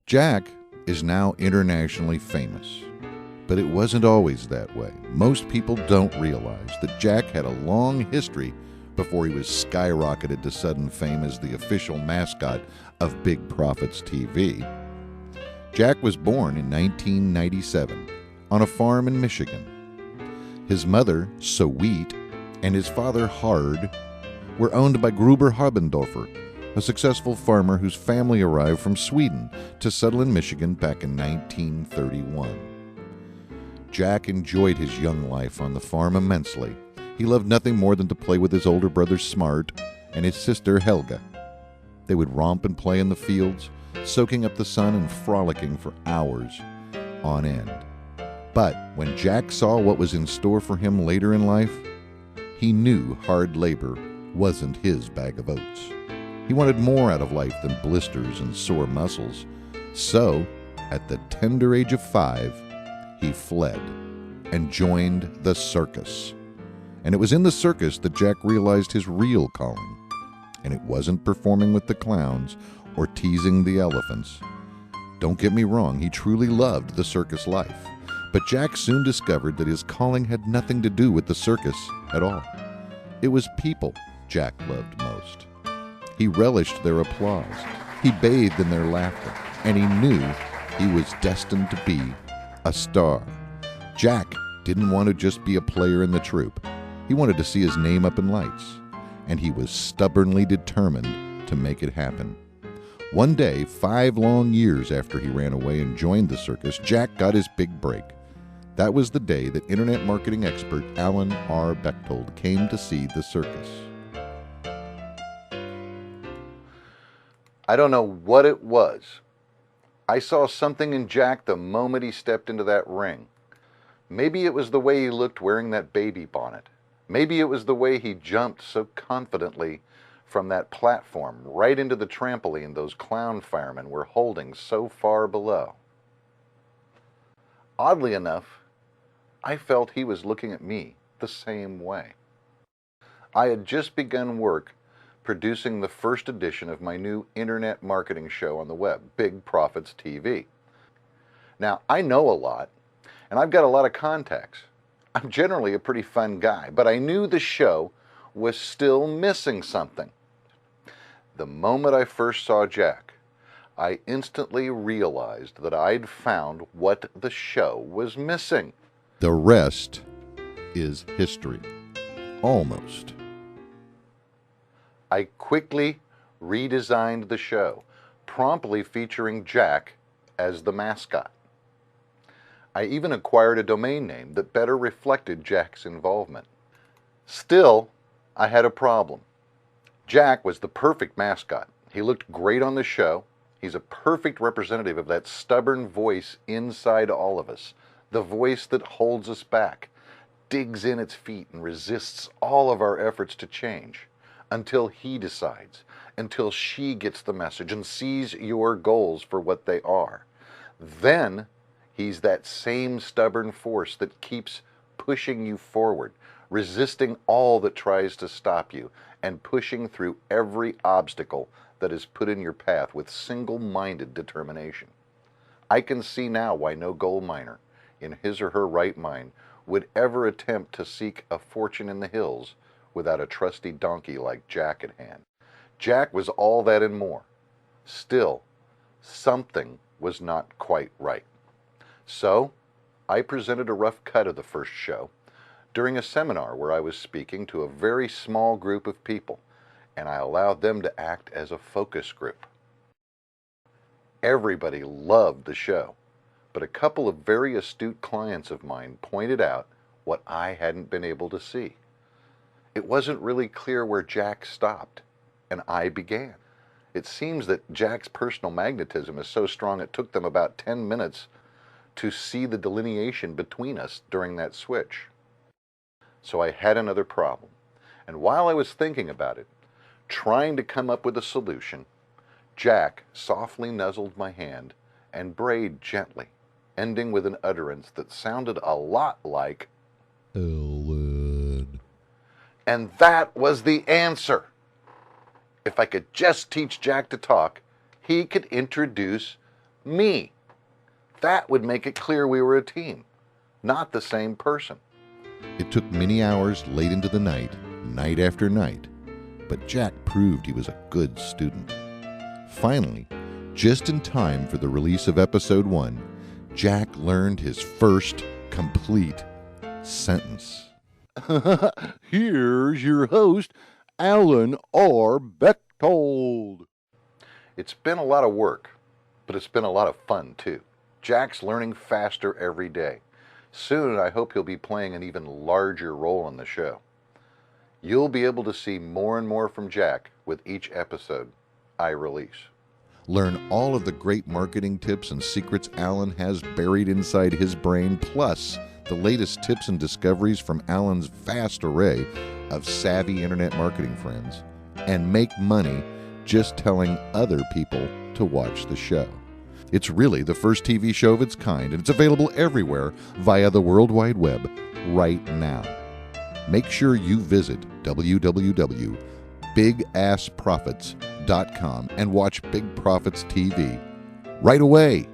Jack is now internationally famous, but it wasn't always that way. Most people don't realize that Jack had a long history before he was skyrocketed to sudden fame as the official mascot of Big Profits TV. Jack was born in 1997 on a farm in Michigan. His mother, Sweet, and his father, Hard, were owned by Gruber Habendorfer, a successful farmer whose family arrived from Sweden to settle in Michigan back in 1931. Jack enjoyed his young life on the farm immensely. He loved nothing more than to play with his older brother Smart and his sister Helga. They would romp and play in the fields, soaking up the sun and frolicking for hours on end. But when Jack saw what was in store for him later in life, he knew hard labor wasn't his bag of oats. He wanted more out of life than blisters and sore muscles. So, at the tender age of 5, he fled and joined the circus. And it was in the circus that Jack realized his real calling. And it wasn't performing with the clowns or teasing the elephants. Don't get me wrong, he truly loved the circus life. But Jack soon discovered that his calling had nothing to do with the circus at all. It was people Jack loved most. He relished their applause. He bathed in their laughter. And he knew he was destined to be a star. Jack didn't want to just be a player in the troupe. He wanted to see his name up in lights. And he was stubbornly determined to make it happen. One day, 5 long years after he ran away and joined the circus, Jack got his big break. That was the day that internet marketing expert Alan R. Bechtold came to see the circus. I don't know what it was. I saw something in Jack the moment he stepped into that ring. Maybe it was the way he looked wearing that baby bonnet. Maybe it was the way he jumped so confidently from that platform right into the trampoline those clown firemen were holding so far below. Oddly enough, I felt he was looking at me the same way. I had just begun work producing the first edition of my new internet marketing show on the web, Big Profits TV. Now, I know a lot, and I've got a lot of contacts. I'm generally a pretty fun guy, but I knew the show was still missing something. The moment I first saw Jack, I instantly realized that I'd found what the show was missing. The rest is history. Almost. I quickly redesigned the show, promptly featuring Jack as the mascot. I even acquired a domain name that better reflected Jack's involvement. Still, I had a problem. Jack was the perfect mascot. He looked great on the show. He's a perfect representative of that stubborn voice inside all of us, the voice that holds us back, digs in its feet and resists all of our efforts to change. Until he decides, until she gets the message and sees your goals for what they are. Then he's that same stubborn force that keeps pushing you forward, resisting all that tries to stop you, and pushing through every obstacle that is put in your path with single-minded determination. I can see now why no gold miner, in his or her right mind, would ever attempt to seek a fortune in the hills without a trusty donkey like Jack at hand. Jack was all that and more. Still, something was not quite right. So, I presented a rough cut of the first show during a seminar where I was speaking to a very small group of people, and I allowed them to act as a focus group. Everybody loved the show, but a couple of very astute clients of mine pointed out what I hadn't been able to see. It wasn't really clear where Jack stopped, and I began. It seems that Jack's personal magnetism is so strong it took them about 10 minutes to see the delineation between us during that switch. So I had another problem, and while I was thinking about it, trying to come up with a solution, Jack softly nuzzled my hand and brayed gently, ending with an utterance that sounded a lot like Ellen. And that was the answer. If I could just teach Jack to talk, he could introduce me. That would make it clear we were a team, not the same person. It took many hours late into the night, night after night, but Jack proved he was a good student. Finally, just in time for the release of episode 1, Jack learned his first complete sentence. Here's your host, Alan R. Bechtold. It's been a lot of work, but it's been a lot of fun too. Jack's learning faster every day. Soon, I hope he'll be playing an even larger role in the show. You'll be able to see more and more from Jack with each episode I release. Learn all of the great marketing tips and secrets Alan has buried inside his brain, plus the latest tips and discoveries from Alan's vast array of savvy internet marketing friends, and make money just telling other people to watch the show. It's really the first TV show of its kind, and it's available everywhere via the World Wide Web right now. Make sure you visit www.bigassprofits.com and watch Big Profits TV right away.